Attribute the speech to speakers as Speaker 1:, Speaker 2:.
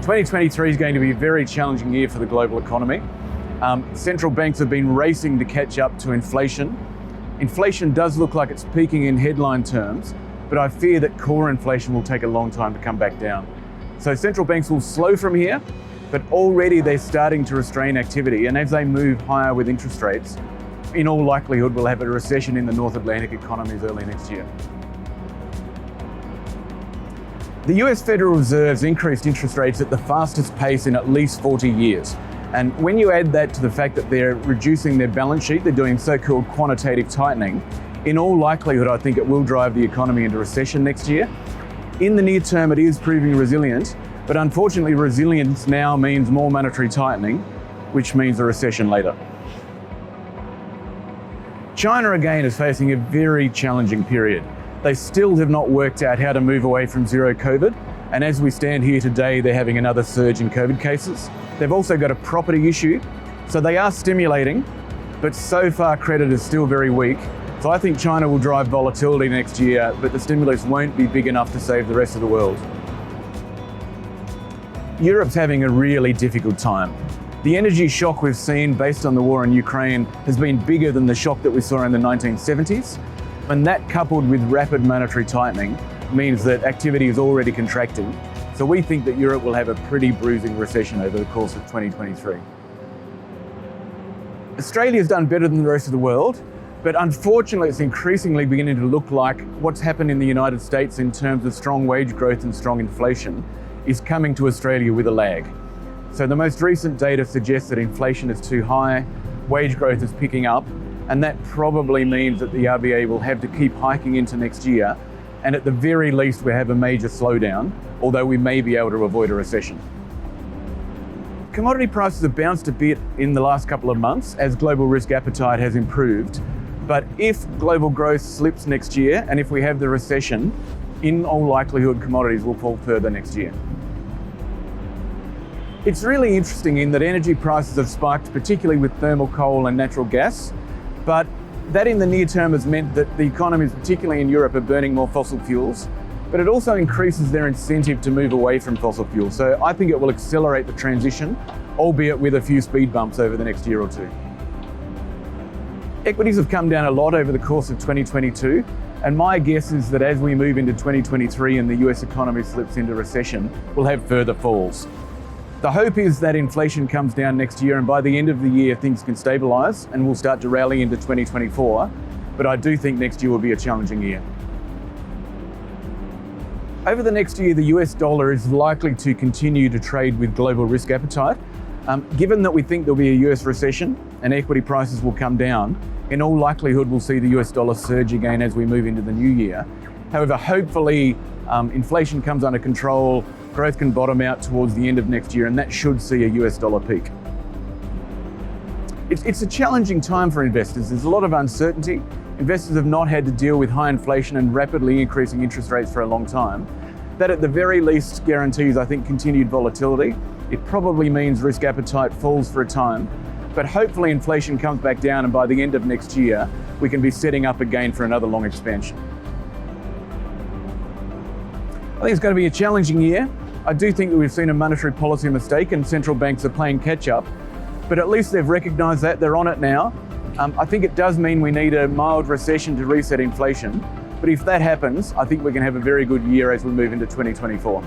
Speaker 1: 2023 is going to be a very challenging year for the global economy. Central banks have been racing to catch up to inflation. Inflation does look like it's peaking in headline terms, but I fear that core inflation will take a long time to come back down. So central banks will slow from here, but already they're starting to restrain activity, and as they move higher with interest rates, in all likelihood we'll have a recession in the North Atlantic economies early next year. The US Federal Reserve's increased interest rates at the fastest pace in at least 40 years. And when you add that to the fact that they're reducing their balance sheet, they're doing so-called quantitative tightening, in all likelihood I think it will drive the economy into recession next year. In the near term it is proving resilient, but unfortunately resilience now means more monetary tightening, which means a recession later. China again is facing a very challenging period. They still have not worked out how to move away from zero COVID, and as we stand here today, they're having another surge in COVID cases. They've also got a property issue, so they are stimulating, but so far credit is still very weak. So I think China will drive volatility next year, but the stimulus won't be big enough to save the rest of the world. Europe's having a really difficult time. The energy shock we've seen based on the war in Ukraine has been bigger than the shock that we saw in the 1970s. And that, coupled with rapid monetary tightening, means that activity is already contracting. So we think that Europe will have a pretty bruising recession over the course of 2023. Australia's done better than the rest of the world, but unfortunately it's increasingly beginning to look like what's happened in the United States in terms of strong wage growth and strong inflation is coming to Australia with a lag. So the most recent data suggests that inflation is too high, wage growth is picking up, and that probably means that the RBA will have to keep hiking into next year, and at the very least we have a major slowdown, although we may be able to avoid a recession. Commodity prices have bounced a bit in the last couple of months as global risk appetite has improved, but if global growth slips next year and if we have the recession, in all likelihood commodities will fall further next year. It's really interesting in that energy prices have spiked, particularly with thermal coal and natural gas, but that in the near term has meant that the economies, particularly in Europe, are burning more fossil fuels, but it also increases their incentive to move away from fossil fuels. So I think it will accelerate the transition, albeit with a few speed bumps over the next year or two. Equities have come down a lot over the course of 2022, and my guess is that as we move into 2023 and the US economy slips into recession, we'll have further falls. The hope is that inflation comes down next year and by the end of the year things can stabilise and we'll start to rally into 2024, but I do think next year will be a challenging year. Over the next year, the US dollar is likely to continue to trade with global risk appetite. Given that we think there'll be a US recession and equity prices will come down, in all likelihood we'll see the US dollar surge again as we move into the new year. However, hopefully inflation comes under control, growth can bottom out towards the end of next year, and that should see a US dollar peak. It's a challenging time for investors. There's a lot of uncertainty. Investors have not had to deal with high inflation and rapidly increasing interest rates for a long time. That at the very least guarantees, I think, continued volatility. It probably means risk appetite falls for a time, but hopefully inflation comes back down and by the end of next year, we can be setting up again for another long expansion. I think it's going to be a challenging year. I do think that we've seen a monetary policy mistake and central banks are playing catch up, but at least they've recognised that, they're on it now. I think it does mean we need a mild recession to reset inflation, but if that happens, I think we can have a very good year as we move into 2024.